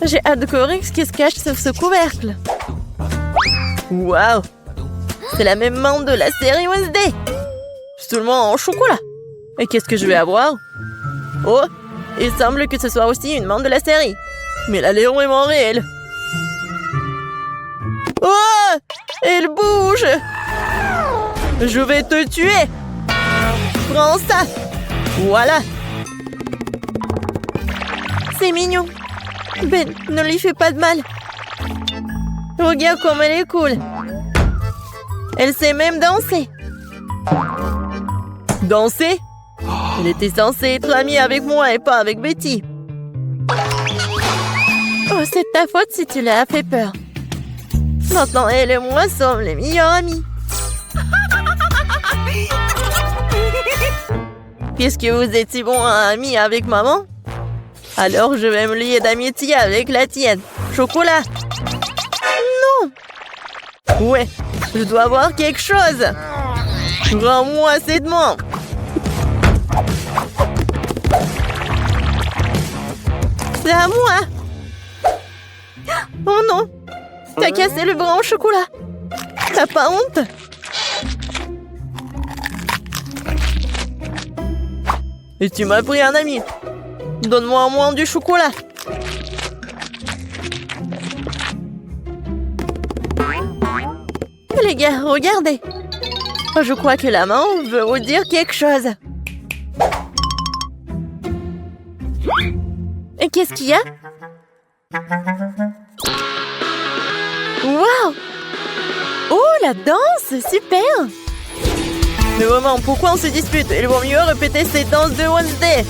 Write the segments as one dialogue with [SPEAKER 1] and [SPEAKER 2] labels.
[SPEAKER 1] J'ai hâte de découvrir ce qui se cache sous ce couvercle. Waouh! C'est la même menthe de la série Wednesday. Seulement en chocolat. Et qu'est-ce que je vais avoir? Oh! Il semble que ce soit aussi une menthe de la série. Mais elle a l'air vraiment réelle. Oh! Elle bouge! Je vais te tuer! Prends ça! Voilà! C'est mignon. Ben, ne lui fais pas de mal. Regarde comme elle est cool. Elle sait même danser. Danser? Elle était censée être amie avec moi et pas avec Betty. Oh, c'est ta faute si tu l'as fait peur. Maintenant, elle et moi sommes les meilleurs amis. Puisque vous êtes si bons amis avec maman, alors je vais me lier d'amitié avec la tienne. Chocolat. Non. Ouais, je dois avoir quelque chose. Rends-moi cette menthe. C'est à moi. Oh non. T'as cassé le bras au chocolat. T'as pas honte? Et tu m'as pris un ami. Donne-moi au moins du chocolat. Les gars, regardez. Je crois que la main veut vous dire quelque chose. Et qu'est-ce qu'il y a? Waouh! Oh, la danse! Super! Mais vraiment, pourquoi on se dispute? Il vaut mieux répéter cette danse de Wednesday.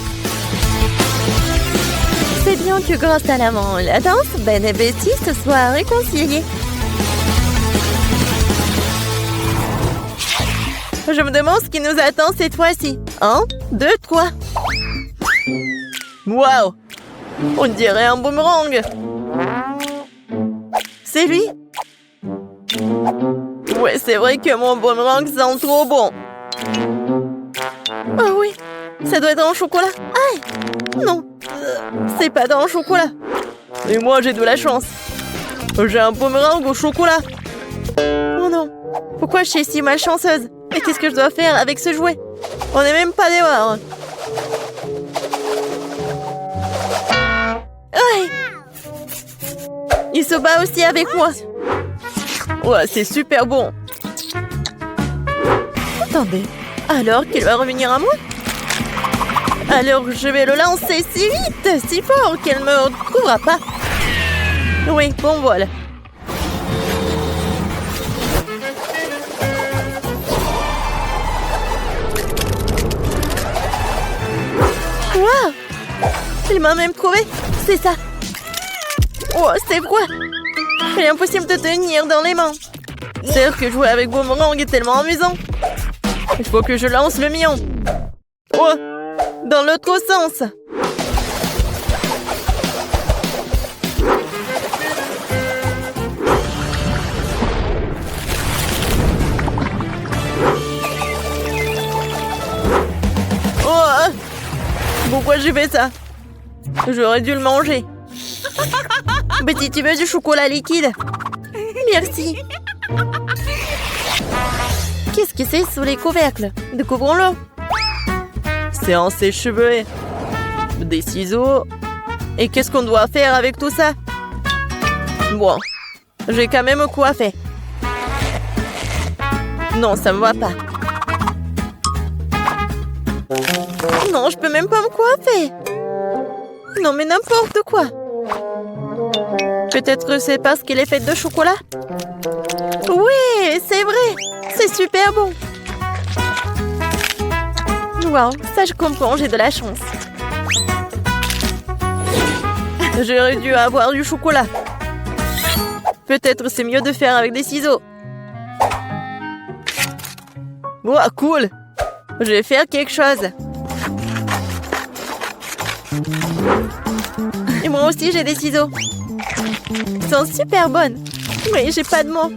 [SPEAKER 1] C'est bien que grâce à la danse, Ben et Betty se soient réconciliés. Je me demande ce qui nous attend cette fois-ci. 1, 2, 3. Waouh! On dirait un boomerang. C'est lui? Ouais, c'est vrai que mon boomerang sent trop bon. Oh oui, ça doit être dans le chocolat. Aïe! Non, c'est pas dans le chocolat. Et moi, j'ai de la chance. J'ai un boomerang au chocolat. Oh non, pourquoi je suis si malchanceuse? Et qu'est-ce que je dois faire avec ce jouet? On n'est même pas dehors. Aïe! Il se bat aussi avec moi. Ouais, c'est super bon. Attendez, alors qu'il va revenir à moi? Alors je vais le lancer si vite, si fort qu'elle ne me retrouvera pas. Oui, bon voilà. Waouh! Il m'a même trouvé. C'est ça. Oh, c'est froid. Il est impossible de tenir dans les mains. C'est sûr que jouer avec boomerang est tellement amusant. Il faut que je lance le mien. Oh, dans l'autre sens. Oh, pourquoi j'ai fait ça? J'aurais dû le manger. Betty, tu veux du chocolat liquide? Merci. Qu'est-ce que c'est sous les couvercles? Découvrons-le. C'est un sèche-cheveux. Des ciseaux. Et qu'est-ce qu'on doit faire avec tout ça? Bon, j'ai quand même coiffé. Non, ça me va pas. Non, je peux même pas me coiffer. Non, mais n'importe quoi. Peut-être c'est parce qu'elle est faite de chocolat? Oui, c'est vrai. C'est super bon. Wow, ça je comprends, j'ai de la chance. J'aurais dû avoir du chocolat. Peut-être c'est mieux de faire avec des ciseaux. Wow, cool. Je vais faire quelque chose. Et moi aussi, j'ai des ciseaux. Ils sont super bonnes. Mais j'ai pas de mots.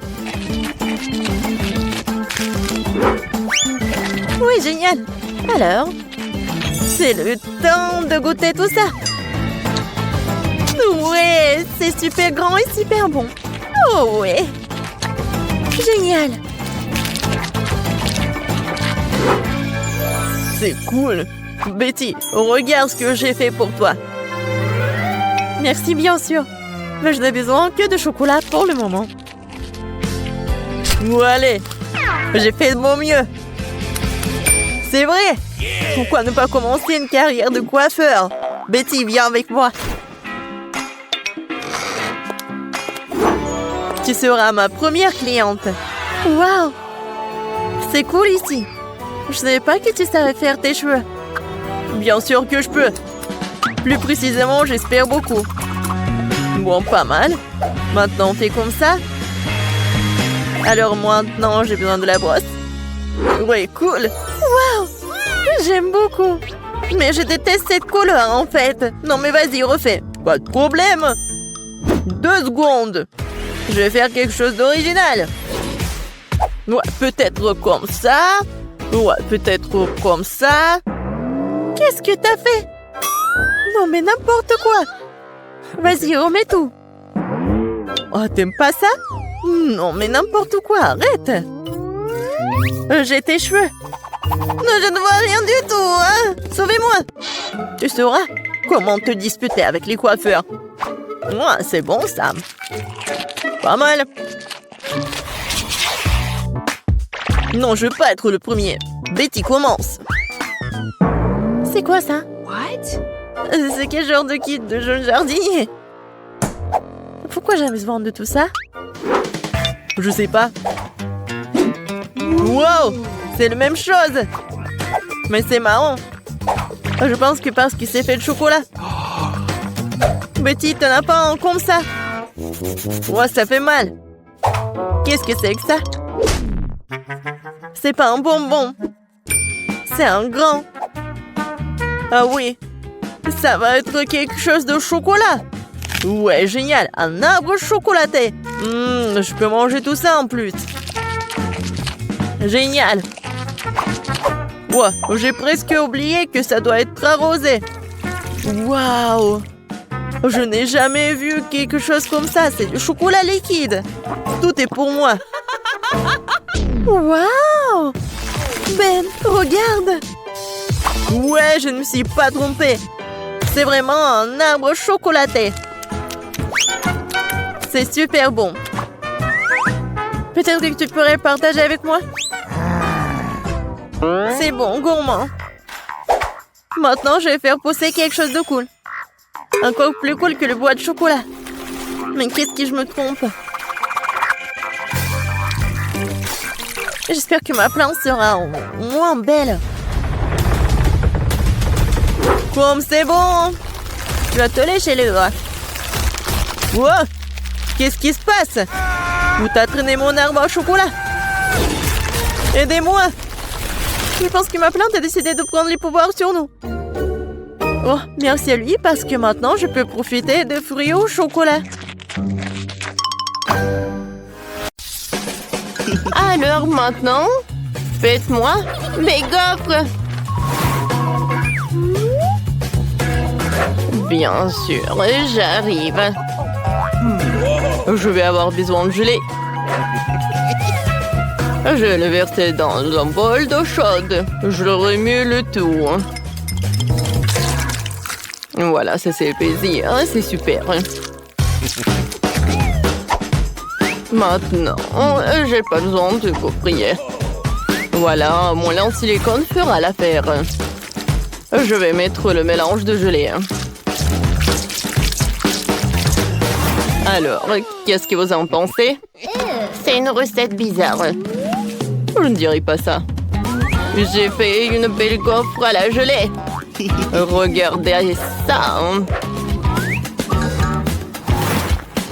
[SPEAKER 1] Oui, génial. Alors, c'est le temps de goûter tout ça. Ouais, c'est super grand et super bon. Oh ouais. Génial. C'est cool. Betty, regarde ce que j'ai fait pour toi. Merci bien sûr. Mais je n'ai besoin que de chocolat pour le moment. Ou allez, j'ai fait de mon mieux. C'est vrai. Pourquoi ne pas commencer une carrière de coiffeur? Betty, viens avec moi. Tu seras ma première cliente. Waouh! C'est cool ici. Je ne savais pas que tu savais faire tes cheveux. Bien sûr que je peux. Plus précisément, j'espère beaucoup. Bon, pas mal. Maintenant, on fait comme ça. Alors maintenant, j'ai besoin de la brosse. Ouais, cool. Waouh! J'aime beaucoup. Mais je déteste cette couleur, en fait. Non, mais vas-y, refais. Pas de problème. 2 secondes. Je vais faire quelque chose d'original. Ouais, peut-être comme ça. Ouais, peut-être comme ça. Qu'est-ce que t'as fait? Non, mais n'importe quoi. Vas-y, remets tout. Oh, t'aimes pas ça? Non, mais n'importe quoi, arrête. J'ai tes cheveux. Non, je ne vois rien du tout, hein. Sauvez-moi. Tu sauras comment te disputer avec les coiffeurs. Ouais, c'est bon, ça. Pas mal. Non, je veux pas être le premier. Betty, commence. C'est quoi ça? What? C'est quel genre de kit de jeune jardinier? Pourquoi j'ai besoin de tout ça? Je sais pas. Wow! C'est la même chose! Mais c'est marrant. Je pense que parce qu'il s'est fait de chocolat. Betty, t'en as pas un comme ça? Ouais, ça fait mal. Qu'est-ce que c'est que ça? C'est pas un bonbon. C'est un grand. Ah oui. Ça va être quelque chose de chocolat. Ouais, génial. Un arbre chocolaté. Je peux manger tout ça en plus. Génial. Ouais, j'ai presque oublié que ça doit être arrosé. Waouh. Je n'ai jamais vu quelque chose comme ça. C'est du chocolat liquide. Tout est pour moi. Waouh. Ben, regarde. Ouais, je ne me suis pas trompée. C'est vraiment un arbre chocolaté. C'est super bon. Peut-être que tu pourrais partager avec moi? C'est bon, gourmand. Maintenant, je vais faire pousser quelque chose de cool. Encore plus cool que le bois de chocolat. Mais qu'est-ce que je me trompe? J'espère que ma plante sera moins belle. Comme c'est bon. Tu vas te lécher les doigts. Wow! Qu'est-ce qui se passe? Où t'as traîné mon arbre au chocolat? Aidez-moi! Je pense que ma plante a décidé de prendre les pouvoirs sur nous. Oh, merci à lui parce que maintenant je peux profiter de fruits au chocolat. Alors maintenant, faites-moi mes gaufres. Bien sûr, j'arrive. Je vais avoir besoin de gelée. Je le verse dans un bol d'eau chaude. Je remue le tout. Voilà, ça c'est plaisir. C'est super. Maintenant, j'ai pas besoin de vos prières. Voilà, mon lait en silicone fera l'affaire. Je vais mettre le mélange de gelée. Alors, qu'est-ce que vous en pensez? C'est une recette bizarre. Je ne dirais pas ça. J'ai fait une belle gaufre à la gelée. Regardez ça.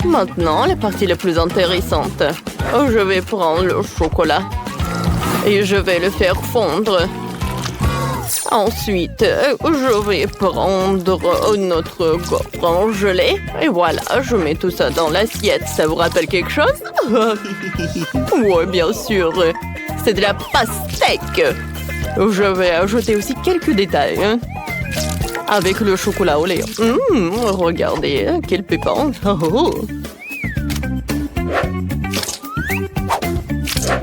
[SPEAKER 1] Maintenant, la partie la plus intéressante. Je vais prendre le chocolat et je vais le faire fondre. Ensuite, je vais prendre notre gaufre en gelée. Et voilà, je mets tout ça dans l'assiette. Ça vous rappelle quelque chose? Oui, bien sûr. C'est de la pastèque. Je vais ajouter aussi quelques détails. avec le chocolat au lait. Regardez, quelle pépante. Oh.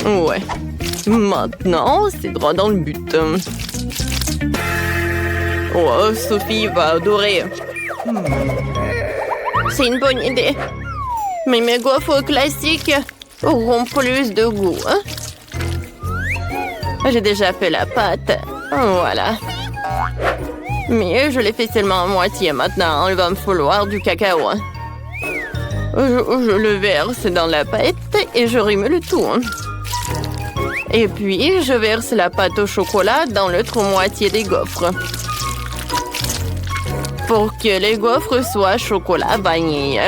[SPEAKER 1] Ouais. Maintenant, c'est droit dans le but. Oh, Sophie va adorer. C'est une bonne idée. Mais mes gaufres classiques auront plus de goût. Hein? J'ai déjà fait la pâte. Voilà. Mais je l'ai fait seulement à moitié. Maintenant, il va me falloir du cacao. Je le verse dans la pâte et je remue le tout. Et puis, je verse la pâte au chocolat dans l'autre moitié des gaufres. Pour que les gaufres soient chocolat vanille.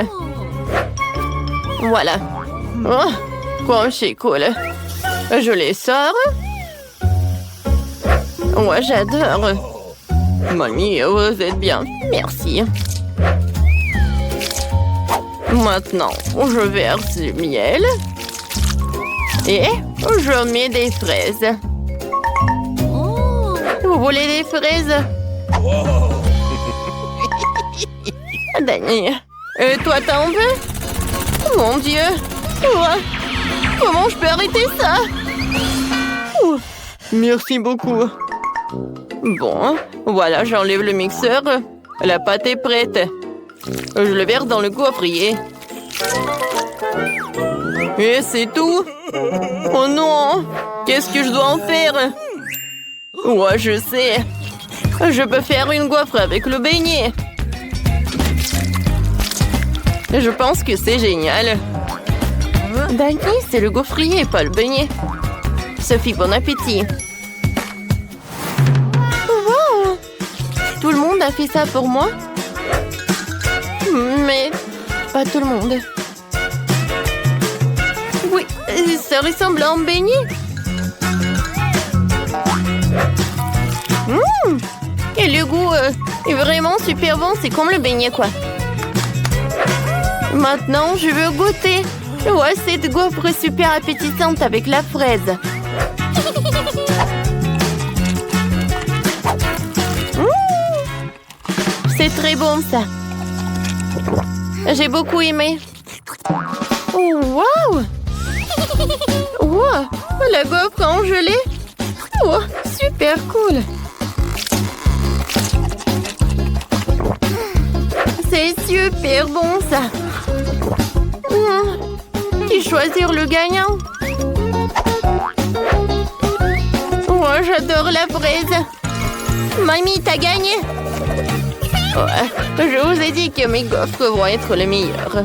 [SPEAKER 1] Voilà. Oh, comme c'est cool. Je les sors. Ouais, j'adore. Mamie, vous êtes bien. Merci. Maintenant, je verse du miel. Et je mets des fraises. Vous voulez des fraises? Danny. Et toi, t'en veux? Mon Dieu. Comment je peux arrêter ça? Merci beaucoup. Bon, voilà, j'enlève le mixeur. La pâte est prête. Je le verse dans le gaufrier. Et c'est tout? Oh non! Qu'est-ce que je dois en faire? Ouais, je sais. Je peux faire une gaufre avec le beignet. Je pense que c'est génial. Danny, c'est le gaufrier, pas le beignet. Sophie, bon appétit. Wow! Tout le monde a fait ça pour moi? Mais pas tout le monde. Oui, ça ressemble à un beignet. Et le goût est vraiment super bon. C'est comme le beignet, quoi. Maintenant, je veux goûter. Ouais, cette gaufre est super appétissante avec la fraise. C'est très bon, ça. J'ai beaucoup aimé. Oh, wow! Wow! La gaufre en gelée. Oh, super cool. C'est super bon, ça. Qui choisir le gagnant? Oh, j'adore la fraise. Mamie, t'as gagné. Ouais, je vous ai dit que mes gaufres vont être les meilleures.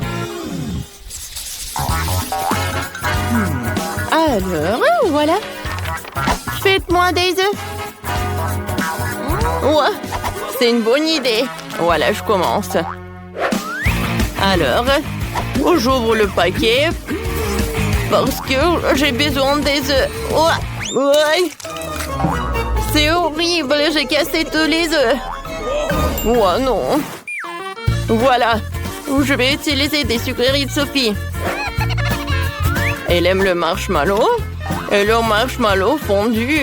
[SPEAKER 1] Alors, voilà. Faites-moi des œufs. Ouais, c'est une bonne idée. Voilà, je commence. Alors, j'ouvre le paquet parce que j'ai besoin des œufs. Ouais. C'est horrible, j'ai cassé tous les œufs. Oh non. Voilà, je vais utiliser des sucreries de Sophie. Elle aime le marshmallow. Et le marshmallow fondu,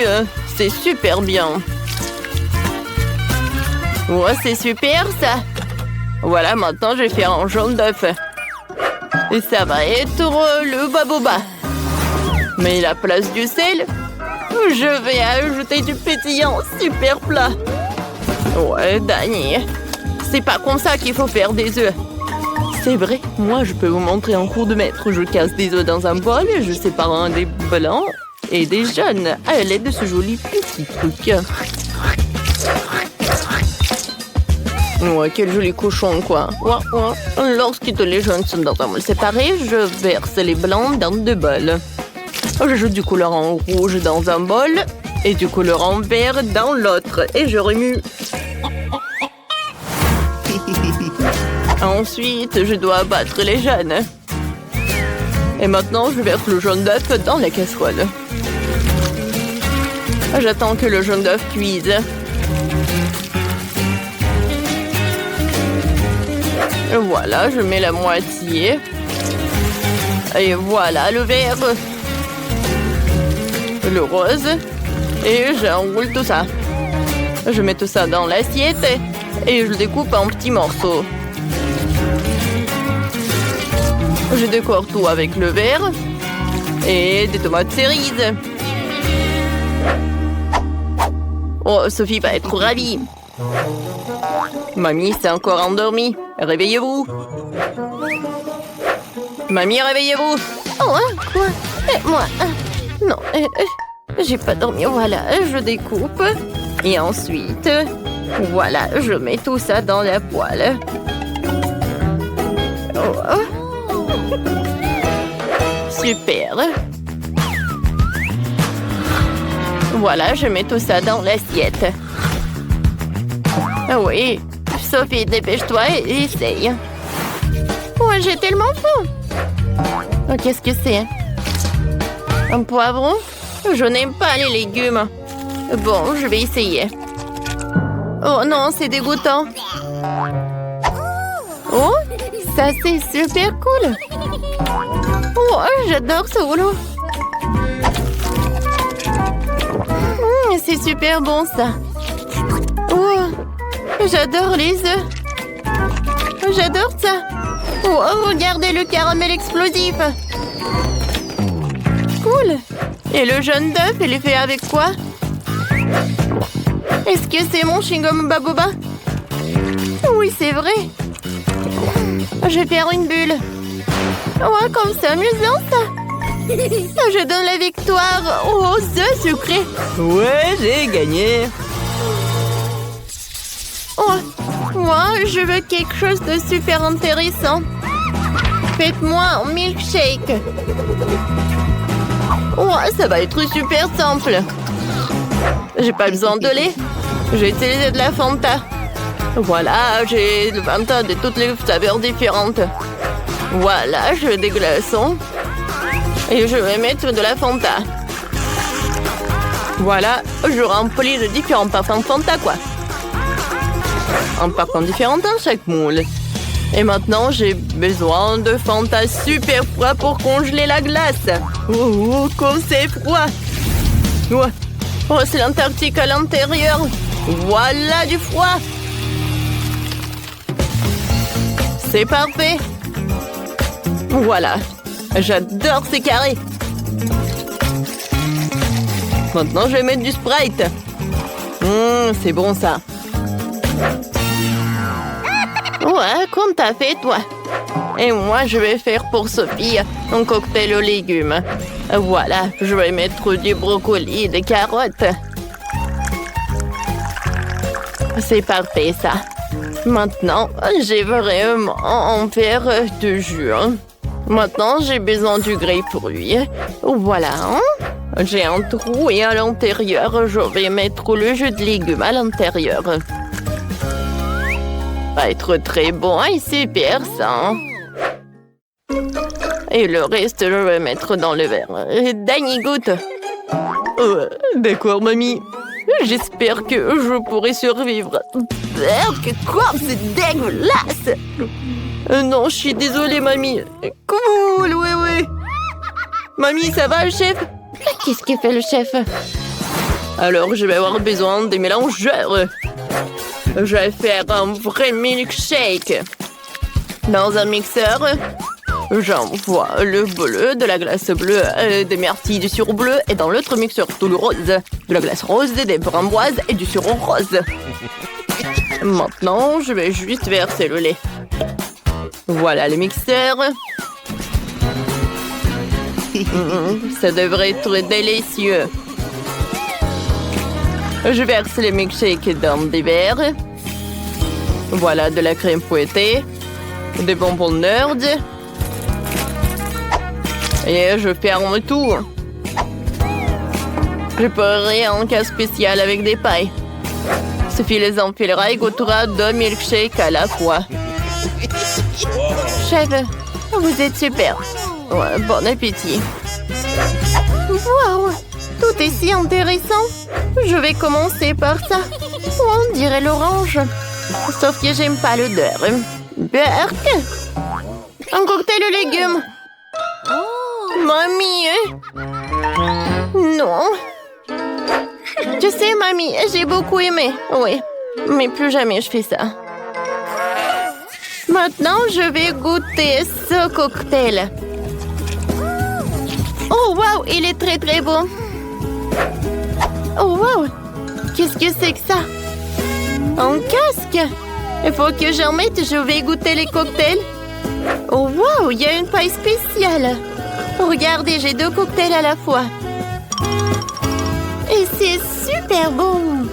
[SPEAKER 1] c'est super bien. Ouais, c'est super ça. Voilà, maintenant je vais faire un jaune d'œuf. Et ça va être le baboba. Mais la place du sel, je vais ajouter du pétillant super plat. Ouais, Danny, c'est pas comme ça qu'il faut faire des œufs. C'est vrai, moi je peux vous montrer en cours de maître. Je casse des œufs dans un bol, je sépare un des blancs et des jaunes à l'aide de ce joli petit truc. Ouais, quel joli cochon, quoi. Ouais. Lorsque tous les jaunes sont dans un bol séparé, je verse les blancs dans deux bols. J'ajoute du colorant rouge dans un bol et du colorant vert dans l'autre. Et je remue. Ensuite, je dois abattre les jaunes. Et maintenant, je verse le jaune d'œuf dans la casserole. J'attends que le jaune d'œuf cuise. Et voilà, je mets la moitié. Et voilà le vert. Le rose. Et j'enroule tout ça. Je mets tout ça dans l'assiette. et je le découpe en petits morceaux. Je décore tout avec le verre et des tomates cerises. Oh, Sophie va être ravie. Mamie s'est encore endormie. Réveillez-vous. Mamie, réveillez-vous. Oh, hein, quoi? Moi, non, j'ai pas dormi. Voilà, je découpe. Et ensuite, voilà, je mets tout ça dans la poêle. Oh. Super. Voilà, je mets tout ça dans l'assiette. Ah oui, Sophie, dépêche-toi et essaye. Oh, j'ai tellement faim. Oh, qu'est-ce que c'est? Un poivron? Je n'aime pas les légumes. Bon, je vais essayer. Oh non, c'est dégoûtant. Oh, ça c'est super cool. Oh, j'adore ce rouleau. C'est super bon ça. Oh, j'adore les œufs. J'adore ça. Oh, regardez le caramel explosif. Cool. Et le jaune d'œuf, il est fait avec quoi? Est-ce que c'est mon chewing-gum Baboba? Oui, c'est vrai. Je vais faire une bulle. Ouais, comme c'est amusant ça. Je donne la victoire aux œufs sucrés. Ouais, j'ai gagné. Oh, moi, je veux quelque chose de super intéressant. Faites-moi un milkshake. Oh, ça va être super simple. J'ai pas besoin de lait. J'ai utilisé de la Fanta. Voilà, j'ai de Fanta de toutes les saveurs différentes. Voilà, je des glaçons. Et je vais mettre de la Fanta. Voilà, je remplis de différents parfums Fanta, quoi. Un parfum différent dans chaque moule. Et maintenant, j'ai besoin de Fanta super froid pour congeler la glace. Oh, comme c'est froid. Oh, c'est l'Antarctique à l'intérieur. Voilà du froid. C'est parfait. Voilà. J'adore ces carrés. Maintenant, je vais mettre du Sprite. C'est bon, ça. Ouais, comme t'as fait, toi. Et moi, je vais faire pour Sophie un cocktail aux légumes. Voilà, je vais mettre du brocoli et des carottes. C'est parfait, ça. Maintenant, j'ai vraiment en faire de jus. Maintenant, j'ai besoin du grapefruit. Voilà. J'ai un trou et à l'intérieur, je vais mettre le jus de légumes à l'intérieur. Va être très bon et super ça. Et le reste, je vais mettre dans le verre. Danny goûte. D'accord, mamie. J'espère que je pourrai survivre. Quoi? C'est dégueulasse. Non, je suis désolée, mamie. Cool, oui. Mamie, ça va, le chef? Qu'est-ce que fait le chef? Alors, je vais avoir besoin des mélangeurs. Je vais faire un vrai milkshake. Dans un mixeur, j'envoie le bleu, de la glace bleue, des myrtilles, du sirop bleu. Et dans l'autre mixeur, tout le rose. De la glace rose, des framboises et du sirop rose. Maintenant, je vais juste verser le lait. Voilà le mixeur. Ça devrait être délicieux. Je verse les milkshakes dans des verres. Voilà de la crème fouettée. Des bonbons Nerd. Et je ferme tout. Je ferai un cas spécial avec des pailles. Sophie les enfilera et goûtera 2 milkshakes à la fois. Chef, vous êtes super. Ouais, bon appétit. Wow, tout est si intéressant. Je vais commencer par ça. On dirait l'orange. Sauf que j'aime pas l'odeur. Berk. Un cocktail aux légumes. Mamie. Non. Tu sais, mamie, j'ai beaucoup aimé. Oui. Mais plus jamais je fais ça. Maintenant, je vais goûter ce cocktail. Oh, wow, il est très, très bon. Oh, wow, qu'est-ce que c'est que ça? Un casque? Il faut que j'en mette, je vais goûter les cocktails. Oh, wow, il y a une paille spéciale. Regardez, j'ai 2 cocktails à la fois. Et c'est super bon.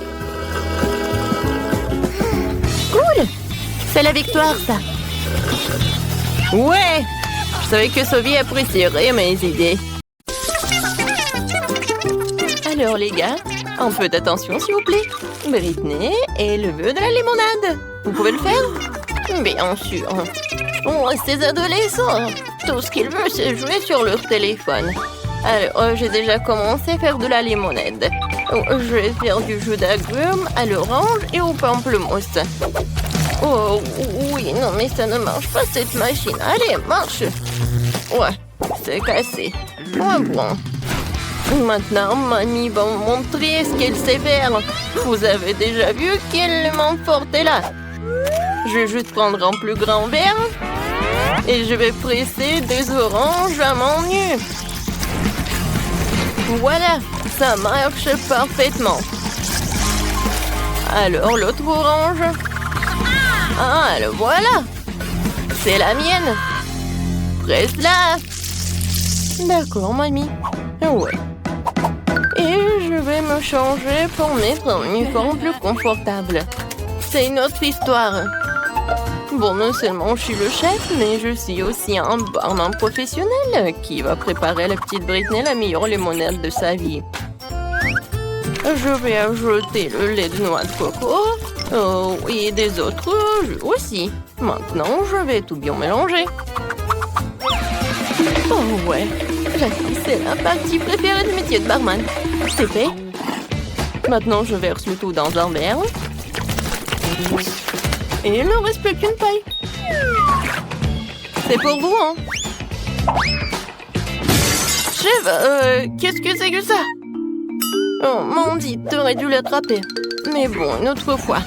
[SPEAKER 1] Cool. C'est la victoire, ça. Ouais. Je savais que Sophie apprécierait mes idées. Alors, les gars, un peu d'attention, s'il vous plaît. Britney et le vœu de la limonade. Vous pouvez le faire? Bien sûr. Oh, ces adolescents, tout ce qu'ils veulent, c'est jouer sur leur téléphone. Alors, j'ai déjà commencé à faire de la limonade. Oh, je vais faire du jus d'agrumes à l'orange et au pamplemousse. Oh, oui, non, mais ça ne marche pas, cette machine. Allez, marche. Ouais, c'est cassé. Ouais, bon. Maintenant, mamie va me montrer ce qu'elle sait faire. Vous avez déjà vu quelle main forte est là. Je vais juste prendre un plus grand verre et je vais presser des oranges à mon nu. Voilà, ça marche parfaitement. Alors, l'autre orange. Ah, le voilà. C'est la mienne. Presse-la. D'accord, mamie. Ouais. Et je vais me changer pour mettre un uniforme plus confortable. C'est une autre histoire. Bon, non seulement je suis le chef, mais je suis aussi un barman professionnel qui va préparer à la petite Britney la meilleure limonade de sa vie. Je vais ajouter le lait de noix de coco et des autres jus aussi. Maintenant, je vais tout bien mélanger. Oh ouais, c'est la partie préférée du métier de barman. C'est fait. Maintenant, je verse le tout dans un verre. Et il ne reste plus qu'une paille. C'est pour vous, hein? Chef, qu'est-ce que c'est que ça? Oh, mon Dieu, t'aurais dû l'attraper. Mais bon, une autre fois.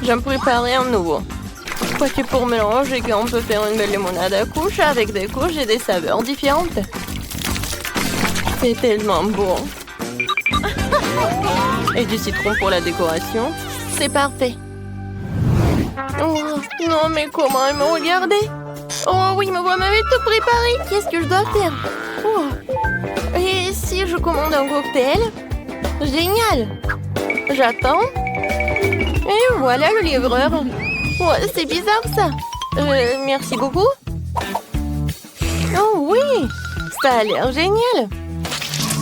[SPEAKER 1] Je vais me préparer un nouveau. Quoique pour mélanger, on peut faire une belle limonade à couche avec des couches et des saveurs différentes. C'est tellement bon. Et du citron pour la décoration. C'est parfait. Oh, non, mais comment ils m'ont regardé? Oh oui, mais vous m'avez tout préparé. Qu'est-ce que je dois faire? Oh. Et si je commande un cocktail? Génial. J'attends. Et voilà le livreur. Oh, c'est bizarre ça. Merci beaucoup. Oh oui, ça a l'air génial.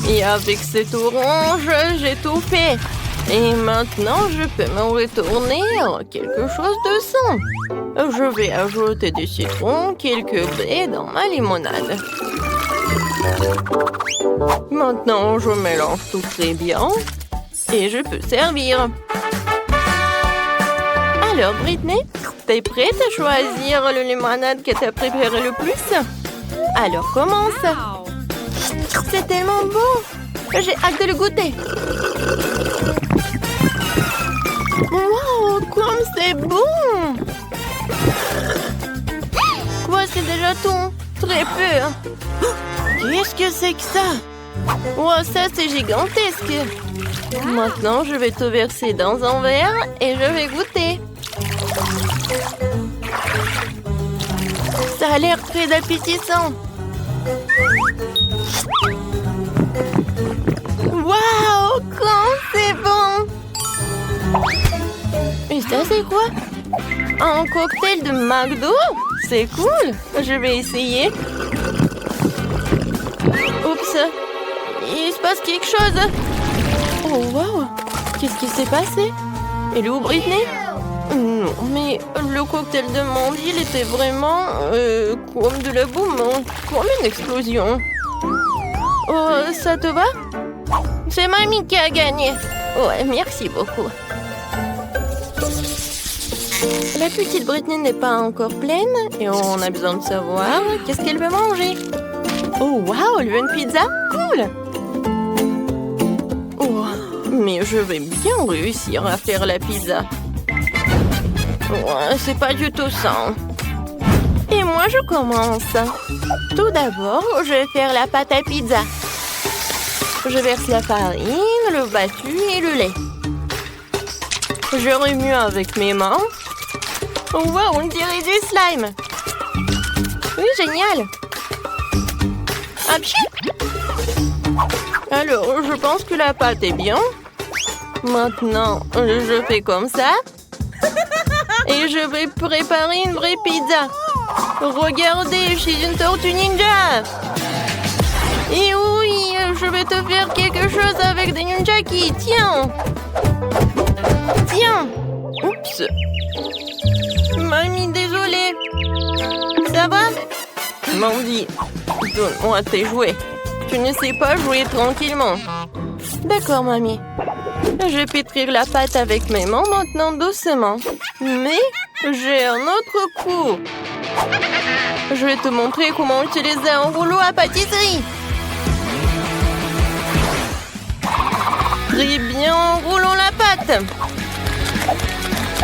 [SPEAKER 1] Et avec cette orange, j'ai tout fait. Et maintenant, je peux me retourner en quelque chose de sain. Je vais ajouter du citron, quelques baies dans ma limonade. Maintenant, je mélange tout très bien. Et je peux servir. Alors, Britney, t'es prête à choisir le limonade que t'as préféré le plus? Alors, commence. C'est tellement bon. J'ai hâte de le goûter. Wow, comme c'est bon! Quoi, c'est déjà tout? Très peu. Qu'est-ce que c'est que ça? Wow, ça, c'est gigantesque. Maintenant, je vais tout verser dans un verre et je vais goûter. Ça a l'air très appétissant. Waouh, quand c'est bon! Et ça, c'est quoi? Un cocktail de McDo? C'est cool! Je vais essayer. Oups! Il se passe quelque chose! Oh, wow! Qu'est-ce qui s'est passé? Elle est où, Britney? Non, mais le cocktail de Mandy, il était vraiment comme de la boum, comme une explosion. Oh, ça te va? C'est mamie qui a gagné. Ouais, merci beaucoup. La petite Britney n'est pas encore pleine et on a besoin de savoir qu'est-ce qu'elle veut manger. Oh, wow, elle veut une pizza? Cool! Oh, mais je vais bien réussir à faire la pizza. Ouais, c'est pas du tout sain. Et moi, je commence. Tout d'abord, je vais faire la pâte à pizza. Je verse la farine, le battu et le lait. Je remue avec mes mains. Wow, on dirait du slime. Oui, génial. Apchi. Alors, je pense que la pâte est bien. Maintenant, je fais comme ça. Et je vais préparer une vraie pizza. Regardez, je suis une tortue ninja. Et oui, je vais te faire quelque chose avec des nunchaki. Tiens. Tiens. Oups. Mamie, désolée. Ça va? Mandy, donne-moi tes jouets. Tu ne sais pas jouer tranquillement. D'accord, mamie. Je vais pétrir la pâte avec mes mains maintenant doucement. Mais j'ai un autre coup. Je vais te montrer comment utiliser un rouleau à pâtisserie. Très bien, enroulons la pâte.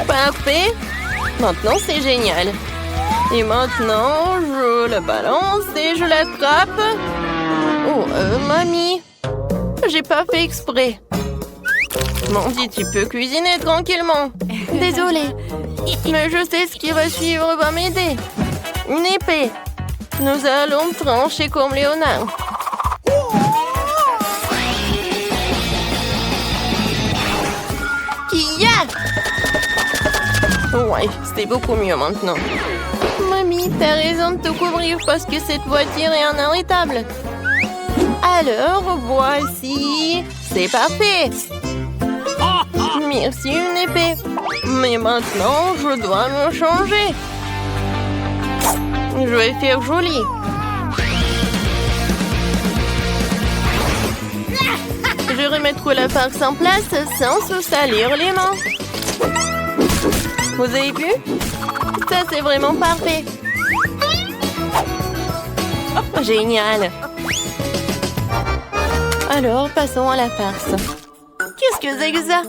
[SPEAKER 1] Parfait. Maintenant, c'est génial. Et maintenant, je la balance et je l'attrape. Oh, mamie. J'ai pas fait exprès. Mandy, tu peux cuisiner tranquillement. Désolée. Mais je sais ce qui va suivre va m'aider. Une épée. Nous allons trancher comme Léonard. Kia! Ouais, c'est beaucoup mieux maintenant. Mamie, t'as raison de te couvrir parce que cette voiture est inarrêtable. Alors, voici. C'est parfait. Merci, une épée. Mais maintenant, je dois me changer. Je vais faire joli. Je vais remettre la farce en place sans se salir les mains. Vous avez vu? Ça, c'est vraiment parfait. Génial. Alors, passons à la farce. Qu'est-ce que c'est que ça?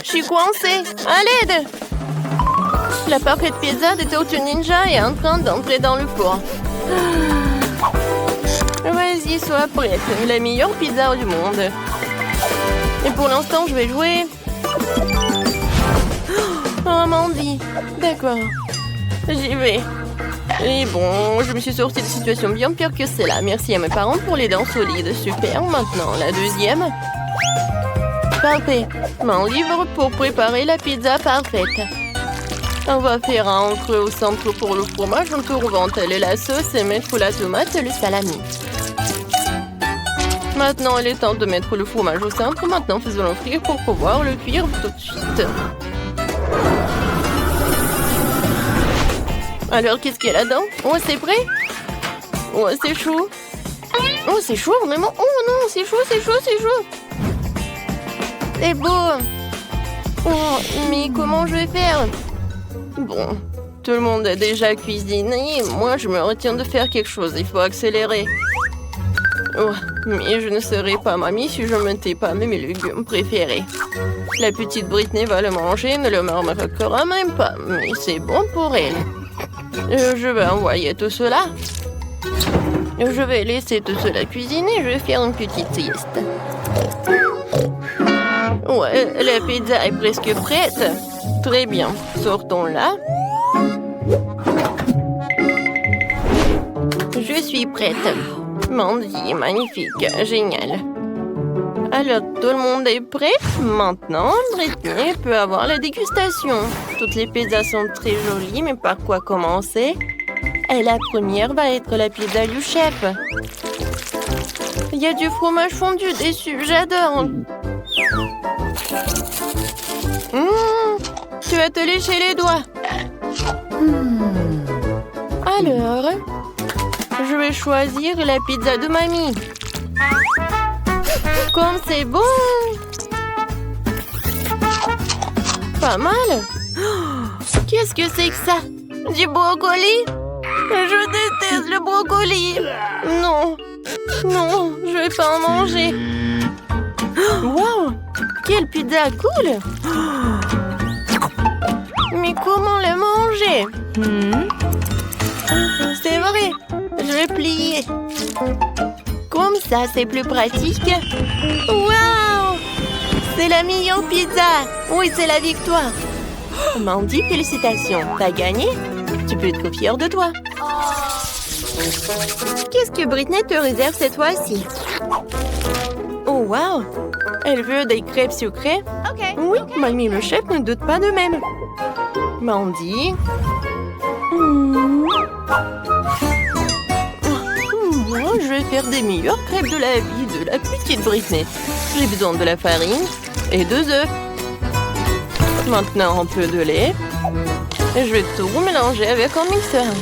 [SPEAKER 1] Je suis coincée. À l'aide! La parfaite pizza de Tortue Ninja est en train d'entrer dans le four. Vas-y, sois prête. La meilleure pizza du monde. Et pour l'instant, je vais jouer. Oh, Mandy. D'accord. J'y vais. Et bon, je me suis sortie de situation bien pire que celle-là. Merci à mes parents pour les dents solides. Super. Maintenant, la deuxième. Parfait. Mon livre pour préparer la pizza parfaite. On va faire un creux au centre pour le fromage. On peut reventeler la sauce et mettre la tomate et le salami. Maintenant, il est temps de mettre le fromage au centre. Maintenant, faisons-le frire pour pouvoir le cuire tout de suite. Alors, qu'est-ce qu'il y a là-dedans? Oh, c'est prêt? Oh, c'est chaud. Oh, c'est chaud, vraiment. Oh non, c'est chaud, c'est chaud, c'est chaud. C'est beau. Oh, mais comment je vais faire? Bon, tout le monde a déjà cuisiné. Moi, je me retiens de faire quelque chose. Il faut accélérer. Oh, mais je ne serai pas mamie si je ne mettais pas mes légumes préférés. La petite Britney va le manger, ne le remarquera même pas. Mais c'est bon pour elle. Je vais envoyer tout cela. Je vais laisser tout cela cuisiner. Je vais faire une petite sieste. Ouais, la pizza est presque prête. Très bien. Sortons-la. Je suis prête. Mandy, magnifique. Génial. Alors, tout le monde est prêt? Maintenant, Britney peut avoir la dégustation. Toutes les pizzas sont très jolies, mais par quoi commencer? Et la première va être la pizza du chef. Il y a du fromage fondu dessus. J'adore. Tu vas te lécher les doigts. Alors, je vais choisir la pizza de mamie. Comme c'est bon! Pas mal! Qu'est-ce que c'est que ça? Du brocoli? Je déteste le brocoli! Non! Non, je vais pas en manger! Wow! Quelle pizza cool! Mais comment le manger? C'est vrai, je vais plier. Comme ça, c'est plus pratique. Waouh! C'est la meilleure pizza! Oui, c'est la victoire! Mandy, félicitations! T'as gagné? Tu peux être fière de toi. Qu'est-ce que Britney te réserve cette fois-ci? Oh, wow! Elle veut des crêpes sucrées? Oui, mamie le chef ne doute pas de même. Mandy? Moi, je vais faire des meilleures crêpes de la vie de la petite Britney. J'ai besoin de la farine et 2 œufs. Maintenant, un peu de lait. Et je vais tout mélanger avec un mixeur.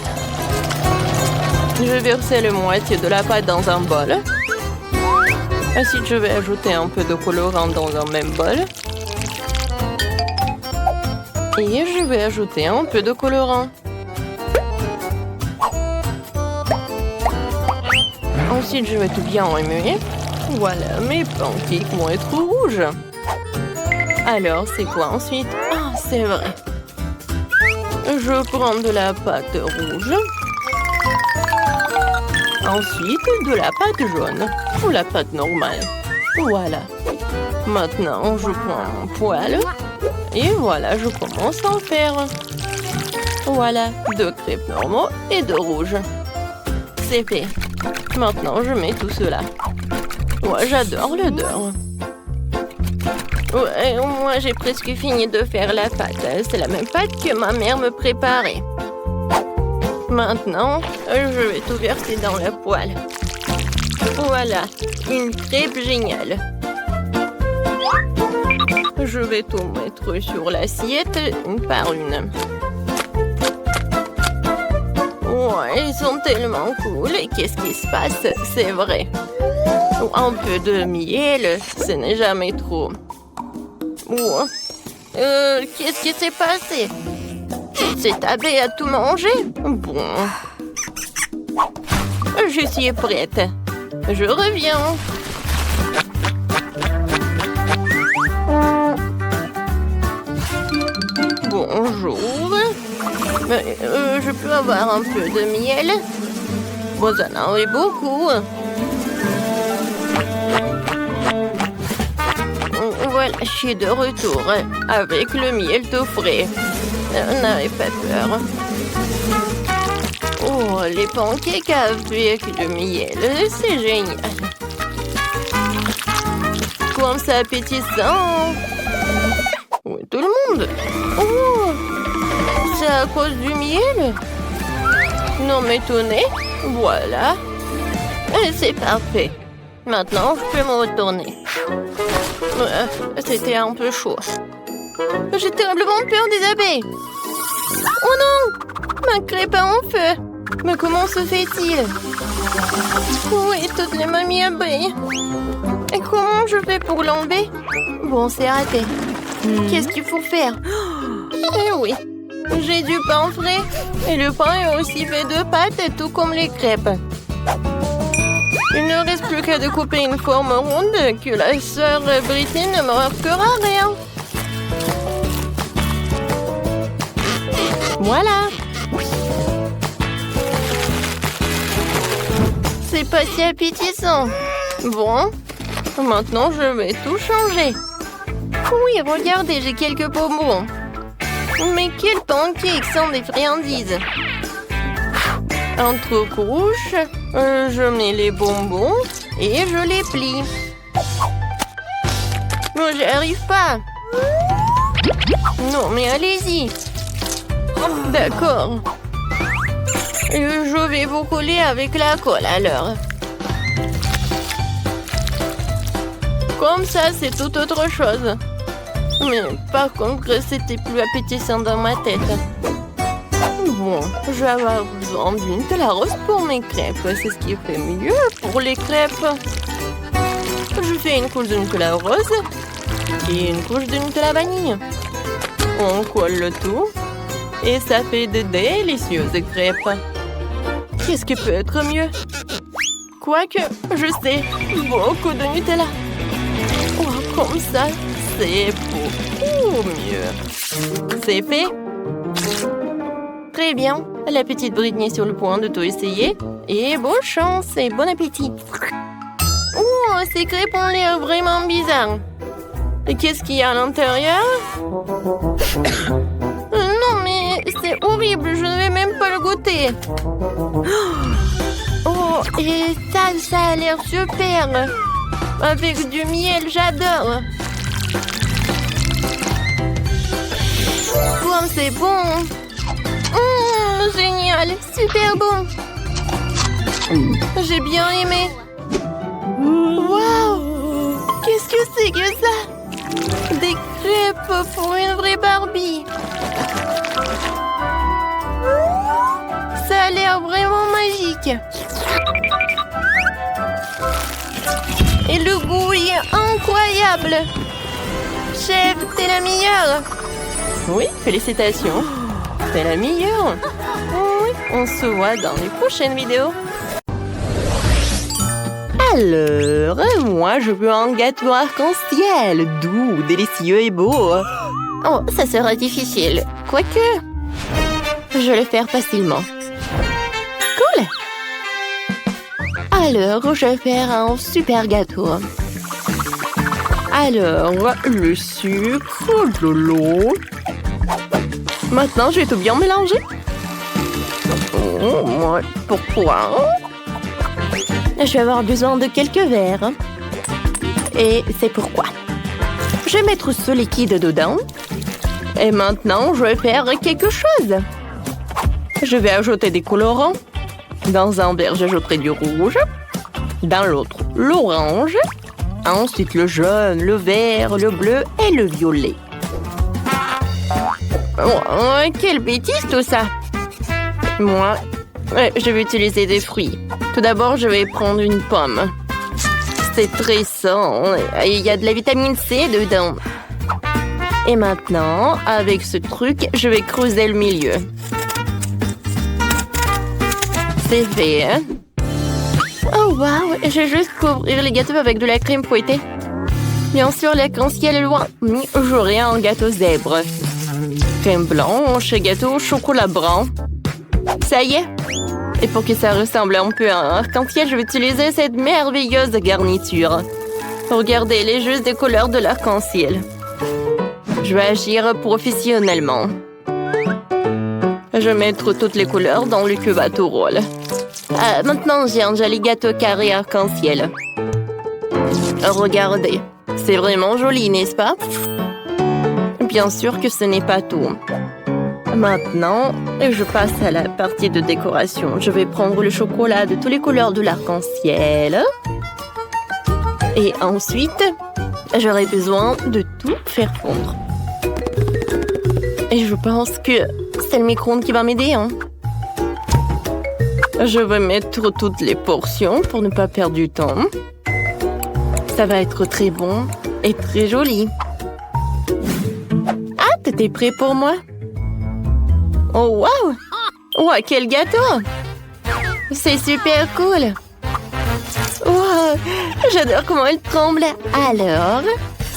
[SPEAKER 1] Je vais verser la moitié de la pâte dans un bol. Ensuite, je vais ajouter un peu de colorant dans un même bol. Et je vais ajouter un peu de colorant. Ensuite, je vais tout bien remuer. Voilà, mes pancakes vont être rouges. Alors, c'est quoi ensuite? Ah, c'est vrai. Je prends de la pâte rouge. Ensuite, de la pâte jaune. Ou la pâte normale. Voilà. Maintenant, je prends mon poêle. Et voilà, je commence à en faire. Voilà, 2 crêpes normaux et 2 rouges. C'est fait. Maintenant, je mets tout cela. Ouais, j'adore l'odeur. Ouais, moi, j'ai presque fini de faire la pâte. C'est la même pâte que ma mère me préparait. Maintenant, je vais tout verser dans la poêle. Voilà, une crêpe géniale. Je vais tout mettre sur l'assiette une par une. Ouais, ils sont tellement cool. Et qu'est-ce qui se passe? C'est vrai. Un peu de miel, ce n'est jamais trop. Qu'est-ce qui s'est passé? C'est tablé à tout manger? Bon. Je suis prête. Je reviens. Bonjour. Je peux avoir un peu de miel? Vous en avez beaucoup. Voilà, je suis de retour avec le miel tout frais. N'avez pas peur. Oh, les pancakes avec le miel, c'est génial. Comme ça appétissant. Oui, tout le monde. Oh, c'est à cause du miel? Non, m'étonner. Voilà. C'est parfait. Maintenant, je peux me retourner. C'était un peu chaud. J'ai terriblement peur des abeilles. Oh non! Ma crêpe est en feu. Mais comment se fait-il? Oui, toutes les mamies abeilles. Et comment je fais pour l'enlever? Bon, c'est raté. Qu'est-ce qu'il faut faire? Eh oui, j'ai du pain frais. Et le pain est aussi fait de pâte, tout comme les crêpes. Il ne reste plus qu'à découper une forme ronde que la sœur Britney ne me remarquera rien. Voilà. C'est pas si appétissant. Bon, maintenant je vais tout changer. Oui, regardez, j'ai quelques bonbons. Mais quels pancakes sont des friandises. Entre couches, je mets les bonbons et je les plie. Non, j'y arrive pas. Non, mais allez-y. D'accord. Je vais vous coller avec la colle alors. Comme ça, c'est tout autre chose. Mais par contre, c'était plus appétissant dans ma tête. Bon, je vais avoir besoin d'une Nutella rose pour mes crêpes. C'est ce qui fait mieux pour les crêpes. Je fais une couche de Nutella rose et une couche de Nutella vanille. On colle le tout et ça fait de délicieuses crêpes. Qu'est-ce qui peut être mieux? Quoique, je sais, beaucoup de Nutella. Oh, comme ça, c'est beaucoup mieux. C'est fait. Très bien. La petite Britney est sur le point de tout essayer. Et bonne chance et bon appétit. Oh, ces crêpes ont l'air vraiment bizarres. Et qu'est-ce qu'il y a à l'intérieur? Non, mais c'est horrible. Je ne vais même pas le goûter. Oh, et ça a l'air super. Avec du miel, j'adore. Oh, c'est bon. Génial, super bon. J'ai bien aimé. Waouh! Qu'est-ce que c'est que ça? Des crêpes pour une vraie Barbie. Ça a l'air vraiment magique. Et le goût est incroyable. Chef, t'es la meilleure. Oui, félicitations. T'es la meilleure. Oui, on se voit dans les prochaines vidéos. Alors, moi, je veux un gâteau arc-en-ciel, doux, délicieux et beau. Oh, ça sera difficile. Quoique, je vais le faire facilement. Cool. Alors, je vais faire un super gâteau. Alors, le sucre, de l'eau. Maintenant, je vais tout bien mélanger. Oh, pourquoi? Je vais avoir besoin de quelques verres. Et c'est pourquoi. Je vais mettre ce liquide dedans. Et maintenant, je vais faire quelque chose. Je vais ajouter des colorants. Dans un verre, j'ajouterai du rouge. Dans l'autre, l'orange. Ensuite, le jaune, le vert, le bleu et le violet. Oh, quelle bêtise tout ça! Moi, je vais utiliser des fruits. Tout d'abord, je vais prendre une pomme. C'est très sain. Il y a de la vitamine C dedans. Et maintenant, avec ce truc, je vais creuser le milieu. C'est fait, hein? Oh, waouh! Je vais juste couvrir les gâteaux avec de la crème fouettée. Bien sûr, l'arc-en-ciel est loin. Mais j'aurai un gâteau zèbre. Crème blanche, gâteau au chocolat brun. Ça y est. Et pour que ça ressemble un peu à un arc-en-ciel, je vais utiliser cette merveilleuse garniture. Regardez, elle est juste des couleurs de l'arc-en-ciel. Je vais agir professionnellement. Je vais mettre toutes les couleurs dans le cubato rôle. Maintenant, j'ai un joli gâteau carré arc-en-ciel. Regardez, c'est vraiment joli, n'est-ce pas? Bien sûr que ce n'est pas tout. Maintenant, je passe à la partie de décoration. Je vais prendre le chocolat de toutes les couleurs de l'arc-en-ciel. Et ensuite, j'aurai besoin de tout faire fondre. Et je pense que c'est le micro-ondes qui va m'aider, hein. Je vais mettre toutes les portions pour ne pas perdre du temps. Ça va être très bon et très joli. Ah, t'étais prêt pour moi? Oh, waouh! Wow, quel gâteau! C'est super cool! Wow, j'adore comment elle tremble! Alors,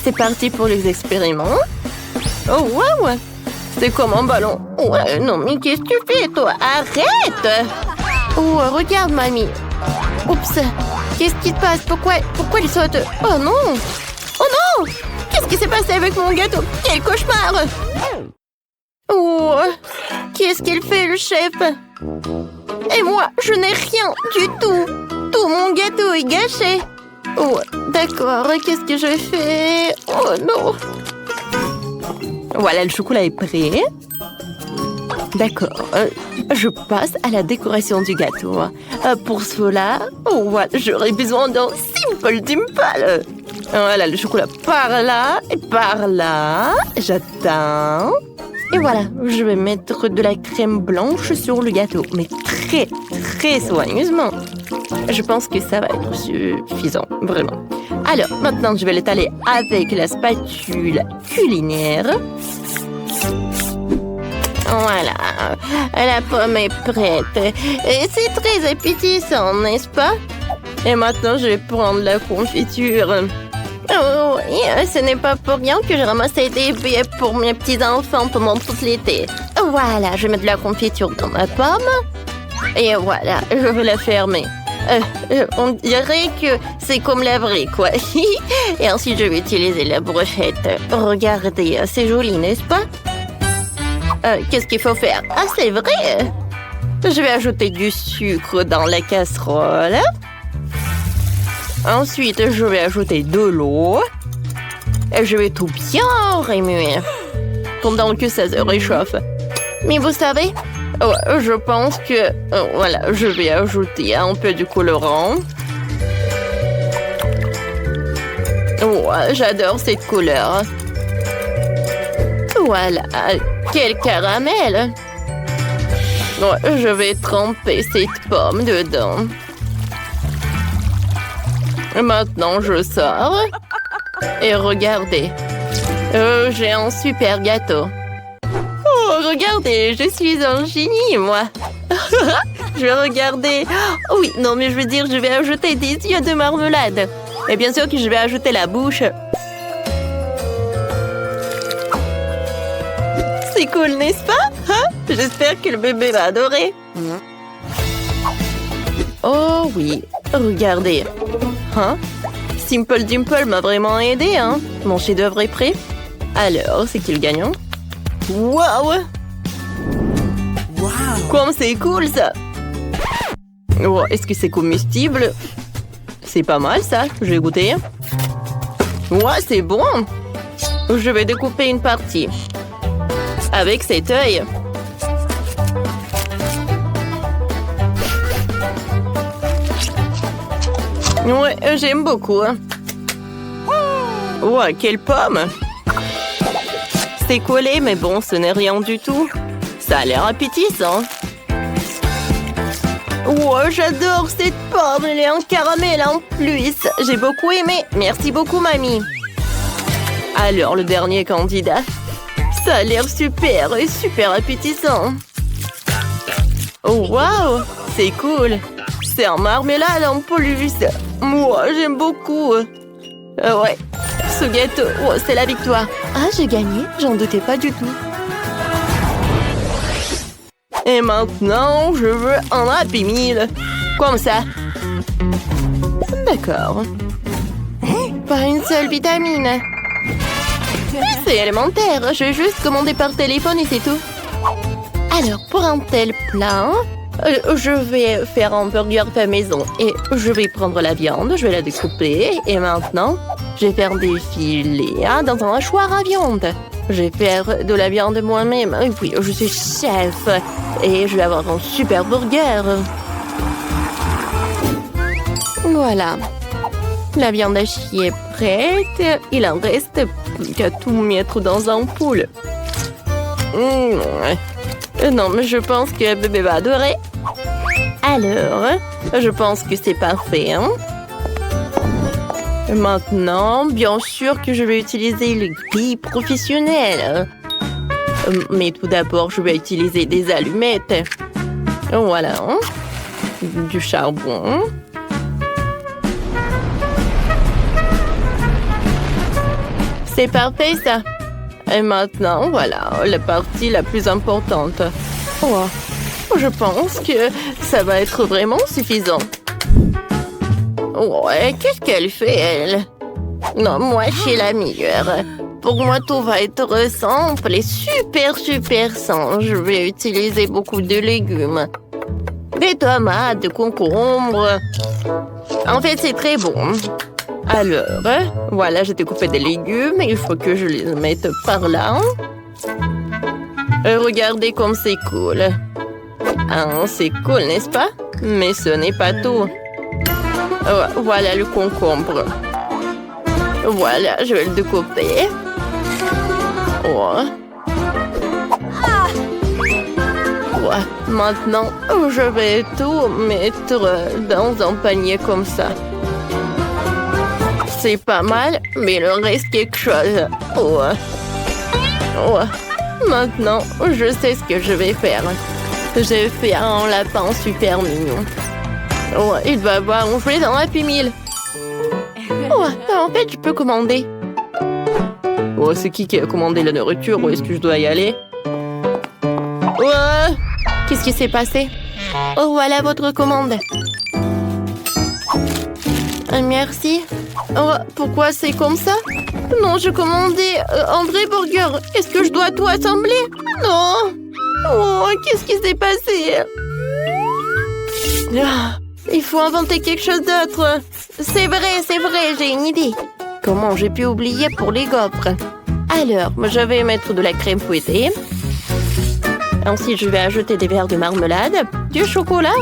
[SPEAKER 1] c'est parti pour les expériments. Oh, waouh! C'est comme un ballon. Ouais, non, mais qu'est-ce que tu fais, toi? Arrête! Oh, regarde, mamie. Oups! Qu'est-ce qui te passe? Pourquoi il saute? Oh non! Oh non! Qu'est-ce qui s'est passé avec mon gâteau? Quel cauchemar! Oh! Qu'est-ce qu'elle fait, le chef? Et moi, je n'ai rien du tout! Tout mon gâteau est gâché! Oh, d'accord, qu'est-ce que je fais? Oh non! Voilà, le chocolat est prêt. D'accord, je passe à la décoration du gâteau. Pour cela, voilà, j'aurai besoin d'un simple dimple. Voilà, le chocolat par là et par là. J'attends. Et voilà, je vais mettre de la crème blanche sur le gâteau, mais très, très soigneusement. Je pense que ça va être suffisant, vraiment. Alors, maintenant, je vais l'étaler avec la spatule culinaire. Voilà, la pomme est prête. Et c'est très appétissant, n'est-ce pas? Et maintenant, je vais prendre la confiture. Oh, et ce n'est pas pour rien que j'ai ramassé des billets pour mes petits-enfants pendant tout l'été. Voilà, je vais mettre de la confiture dans ma pomme. Et voilà, je vais la fermer. On dirait que c'est comme la vraie, quoi. Et ensuite, je vais utiliser la brochette. Regardez, c'est joli, n'est-ce pas? Qu'est-ce qu'il faut faire? Ah, c'est vrai! Je vais ajouter du sucre dans la casserole. Ensuite, je vais ajouter de l'eau. Et je vais tout bien remuer pendant que ça se réchauffe. Mais vous savez, je pense que... voilà, je vais ajouter un peu de colorant. J'adore cette couleur. Voilà, quel caramel! Je vais tremper cette pomme dedans. Maintenant, je sors. Et regardez, j'ai un super gâteau. Oh, regardez, je suis un génie, moi. Je vais regarder. Oh, oui, non, mais je veux dire, je vais ajouter des yeux de marmelade. Et bien sûr que je vais ajouter la bouche. C'est cool, n'est-ce pas? J'espère que le bébé va adorer. Oh oui, regardez. Simple Dimple m'a vraiment aidé, hein. Mon chef-d'œuvre est prêt. Alors, c'est qui le gagnant? Waouh! Comme c'est cool, ça! Oh, est-ce que c'est comestible? C'est pas mal, ça. Je vais goûter. Ouais, c'est bon. Je vais découper une partie. Avec cet œil. Ouais, j'aime beaucoup. Oh, quelle pomme! C'est collé, mais bon, ce n'est rien du tout. Ça a l'air appétissant. Oh, j'adore cette pomme. Elle est en caramel en plus. J'ai beaucoup aimé. Merci beaucoup, mamie. Alors, le dernier candidat. Ça a l'air super et super appétissant. Oh, waouh! C'est cool. C'est en marmelade en plus. Moi, j'aime beaucoup. Ouais, ce gâteau, c'est la victoire. Ah, j'ai gagné, j'en doutais pas du tout. Et maintenant, je veux un Happy Meal. Comme ça. D'accord. Pas une seule vitamine. C'est élémentaire, je vais juste commander par téléphone et c'est tout. Alors, pour un tel plat... je vais faire un burger fait maison et je vais prendre la viande, je vais la découper et maintenant, je vais faire des filets dans un hachoir à viande. Je vais faire de la viande moi-même. Oui, je suis chef et je vais avoir un super burger. Voilà. La viande hachée est prête. Il en reste plus qu'à tout mettre dans un poule. Non, mais je pense que bébé va adorer. Alors, je pense que c'est parfait, hein? Maintenant, bien sûr que je vais utiliser les grilles professionnelles. Mais tout d'abord, je vais utiliser des allumettes. Voilà. Du charbon. C'est parfait, ça. Et maintenant, voilà, la partie la plus importante. Oh, je pense que ça va être vraiment suffisant. Ouais, qu'est-ce qu'elle fait, elle? Non, moi, je suis la meilleure. Pour moi, tout va être simple et super, super sain. Je vais utiliser beaucoup de légumes. Des tomates, des concombres. En fait, c'est très bon. Alors, voilà, j'ai découpé des légumes. Il faut que je les mette par là. Regardez comme c'est cool. C'est cool, n'est-ce pas? Mais ce n'est pas tout. Voilà le concombre. Voilà, je vais le découper. Maintenant, je vais tout mettre dans un panier comme ça. C'est pas mal, mais il reste quelque chose. Maintenant, je sais ce que je vais faire. J'ai fait un lapin super mignon. Il va avoir un jouet dans Happy Meal. En fait, je peux commander. C'est qui a commandé la nourriture? Où est-ce que je dois y aller? Qu'est-ce qui s'est passé? Oh, voilà votre commande. Merci. Oh, pourquoi c'est comme ça? Non, je commandais un vrai burger. Est-ce que je dois tout assembler? Non. Oh, qu'est-ce qui s'est passé? Ah, il faut inventer quelque chose d'autre. C'est vrai, j'ai une idée. Comment j'ai pu oublier pour les gaufres? Alors, je vais mettre de la crème fouettée. Ensuite, je vais ajouter des verres de marmelade, du chocolat,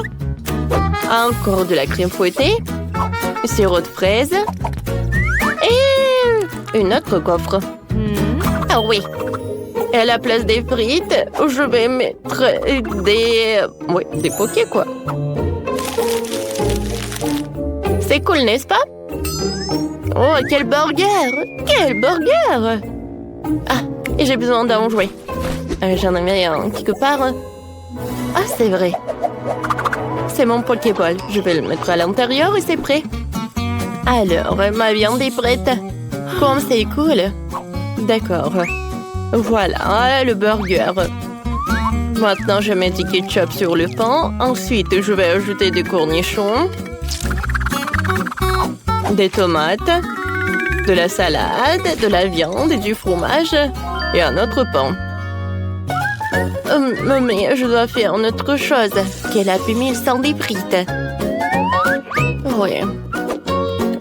[SPEAKER 1] encore de la crème fouettée, sirop de fraise et une autre gaufre. Ah oui. Et à la place des frites, je vais mettre des pokés, quoi. C'est cool, n'est-ce pas? Oh, quel burger! Quel burger! Ah, et j'ai besoin d'en jouer. J'en avais un quelque part. Ah, c'est vrai. C'est mon Pokéball. Je vais le mettre à l'intérieur et c'est prêt. Alors, ma viande est prête. Comme c'est cool. D'accord. Voilà, le burger. Maintenant, je mets du ketchup sur le pain. Ensuite, je vais ajouter des cornichons, des tomates, de la salade, de la viande et du fromage et un autre pain. Mais je dois faire une autre chose. Quelle a pu mille sans des frites? Oui.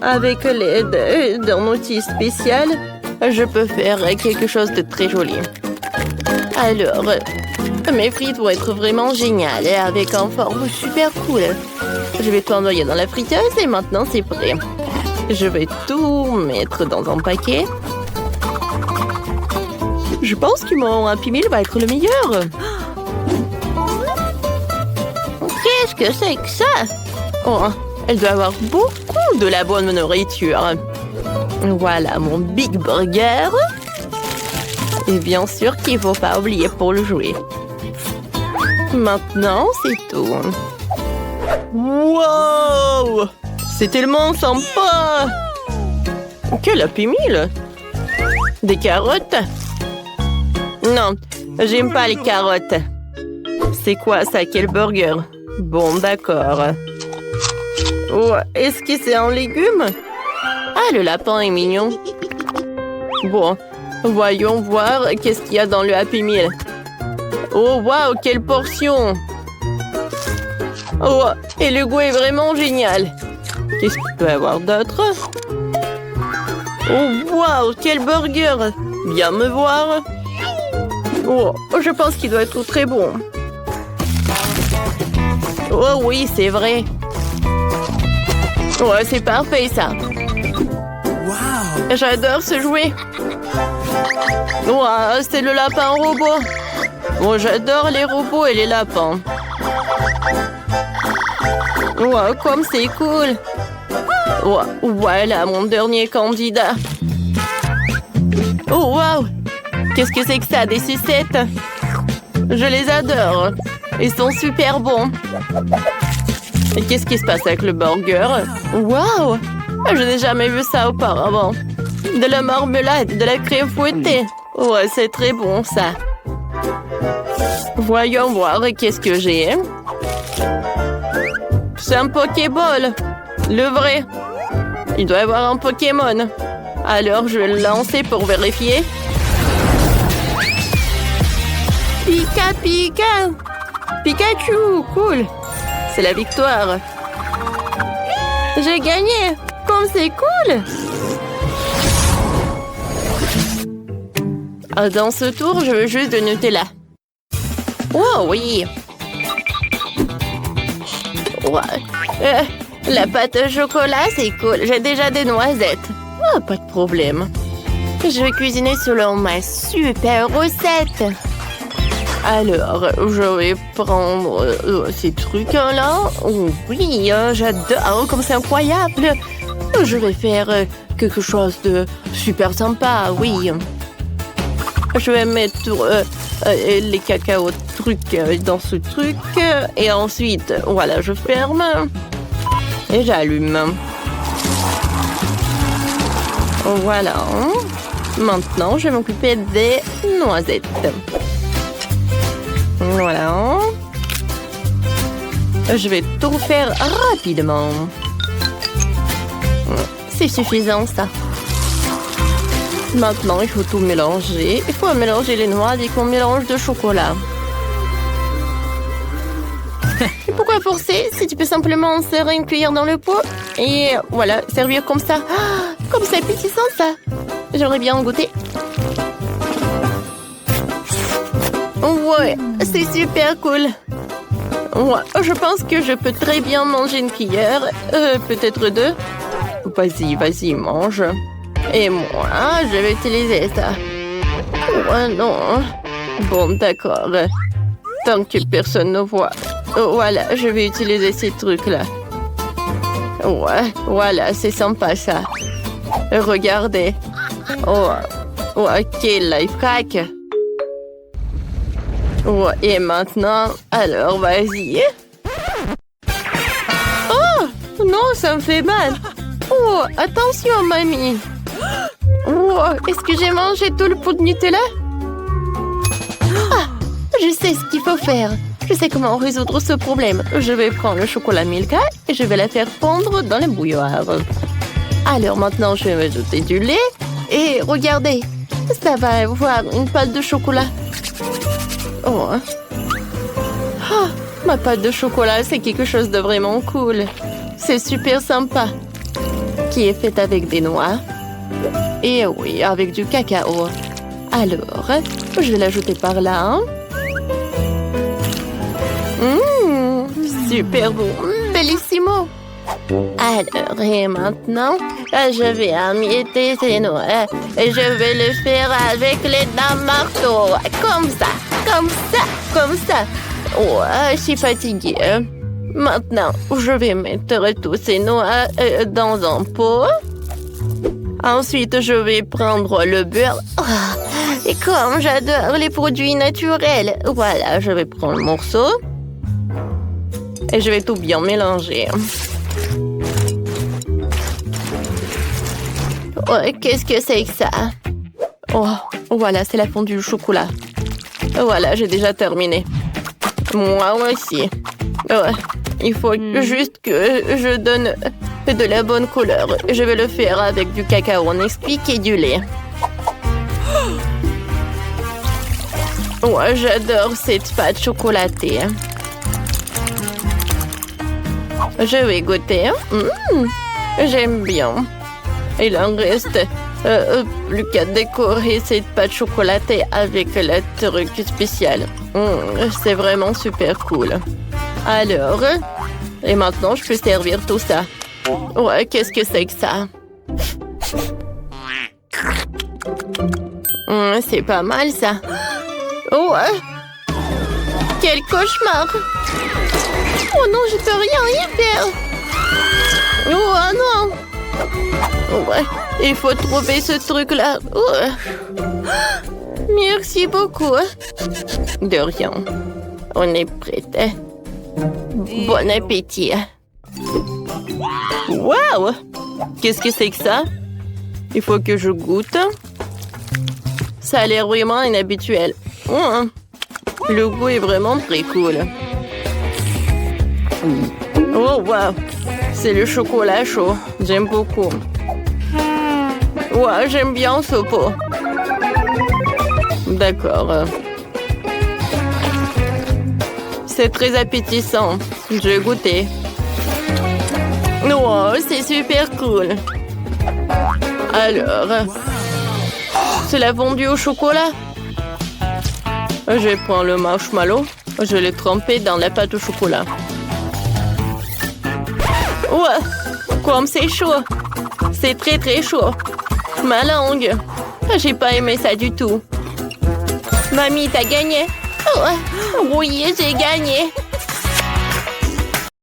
[SPEAKER 1] Avec l'aide d'un outil spécial, je peux faire quelque chose de très joli. Alors, mes frites vont être vraiment géniales et avec un forme super cool. Je vais tout envoyer dans la friteuse et maintenant c'est prêt. Je vais tout mettre dans un paquet. Je pense que mon Happy Meal va être le meilleur. Qu'est-ce que c'est que ça? Oh, elle doit avoir beaucoup de la bonne nourriture. Voilà mon Big Burger. Et bien sûr qu'il ne faut pas oublier pour le jouer. Maintenant, c'est tout. Wow! C'est tellement sympa! Quel Happy Meal! Des carottes? Non, j'aime pas les carottes. C'est quoi ça? Quel burger? Bon, d'accord. Oh, est-ce que c'est un légume? Ah, le lapin est mignon. Bon, voyons voir qu'est-ce qu'il y a dans le Happy Meal. Oh, waouh, quelle portion! Oh, et le goût est vraiment génial. Qu'est-ce qu'il peut y avoir d'autre? Oh, waouh, quel burger! Viens me voir. Oh, je pense qu'il doit être très bon. Oh oui, c'est vrai. Ouais, c'est parfait, ça. Wow. J'adore ce jouet. Wow, c'est le lapin robot. Bon, j'adore les robots et les lapins. Wow, comme c'est cool. Wow, voilà mon dernier candidat. Oh, wow. Qu'est-ce que c'est que ça, des sucettes? Je les adore. Ils sont super bons. Et qu'est-ce qui se passe avec le burger? Waouh! Je n'ai jamais vu ça auparavant. De la marmelade, de la crème fouettée. Ouais, c'est très bon, ça. Voyons voir qu'est-ce que j'ai. C'est un Pokéball. Le vrai. Il doit y avoir un Pokémon. Alors, je vais le lancer pour vérifier. Pika, Pika! Pikachu! Cool! C'est la victoire! J'ai gagné! Comme c'est cool! Dans ce tour, je veux juste de Nutella. Oh oui! Ouais. La pâte au chocolat, c'est cool. J'ai déjà des noisettes. Oh, pas de problème. Je vais cuisiner selon ma super recette. Alors, je vais prendre ces trucs-là. Oh, oui, j'adore, comme c'est incroyable. Je vais faire quelque chose de super sympa, oui. Je vais mettre les cacao trucs dans ce truc. Et ensuite, voilà, je ferme. Et j'allume. Voilà. Maintenant, je vais m'occuper des noisettes. Voilà. Je vais tout faire rapidement. C'est suffisant, ça. Maintenant, il faut tout mélanger. Il faut mélanger les noix avec un mélange de chocolat. Et pourquoi forcer si tu peux simplement insérer une cuillère dans le pot et voilà, servir comme ça. Ah, comme c'est appétissant, ça. J'aurais bien goûté. Ouais, c'est super cool. Ouais, je pense que je peux très bien manger une cuillère. Peut-être deux. Vas-y, vas-y, mange. Et moi, je vais utiliser ça. Ouais, non. Bon, d'accord. Tant que personne ne voit. Voilà, je vais utiliser ces trucs-là. Ouais, voilà, c'est sympa, ça. Regardez. Oh, quel life hack. Ouais, et maintenant, alors, vas-y. Oh, non, ça me fait mal. Oh, attention, mamie. Oh, est-ce que j'ai mangé tout le pot de Nutella? Ah, je sais ce qu'il faut faire. Je sais comment résoudre ce problème. Je vais prendre le chocolat Milka et je vais la faire fondre dans le bouilloire. Alors maintenant, je vais ajouter du lait. Et regardez, ça va avoir une pâte de chocolat. Oh. Ah, ma pâte de chocolat, c'est quelque chose de vraiment cool. C'est super sympa. Qui est faite avec des noix. Et oui, avec du cacao. Alors, je vais l'ajouter par là. Super bon. Bellissimo. Alors, et maintenant, je vais emietter ces noix. Et je vais le faire avec les dents marteau. Comme ça, comme ça, comme ça. Ouais, je suis fatiguée. Maintenant, je vais mettre tous ces noix dans un pot. Ensuite, je vais prendre le beurre. Oh, et comme j'adore les produits naturels. Voilà, je vais prendre le morceau. Et je vais tout bien mélanger. Oh, qu'est-ce que c'est que ça? Oh, voilà, c'est la fondue au chocolat. Voilà, j'ai déjà terminé. Moi aussi. Ouais, il faut juste que je donne de la bonne couleur. Je vais le faire avec du cacao Nesquik et du lait. Ouais, j'adore cette pâte chocolatée. Je vais goûter. J'aime bien. Il en reste plus qu'à décorer cette pâte chocolatée avec le truc spécial. C'est vraiment super cool. Alors, et maintenant, je peux servir tout ça. Ouais, qu'est-ce que c'est que ça? C'est pas mal, ça. Ouais. Quel cauchemar! Oh non, je peux rien y faire! Oh non! Ouais, il faut trouver ce truc-là. Merci beaucoup. De rien. On est prête. Bon appétit. Wow! Qu'est-ce que c'est que ça? Il faut que je goûte. Ça a l'air vraiment inhabituel. Le goût est vraiment très cool. Oh, wow! C'est le chocolat chaud. J'aime beaucoup. Ouais, j'aime bien ce pot. D'accord. C'est très appétissant. Je vais goûter. Wow, c'est super cool. Alors, c'est la fondue au chocolat. Je prends le marshmallow. Je l'ai trempé dans la pâte au chocolat. Ouais, comme c'est chaud. C'est très très chaud. Ma langue. J'ai pas aimé ça du tout. Mamie, t'as gagné? Oh, oui, j'ai gagné.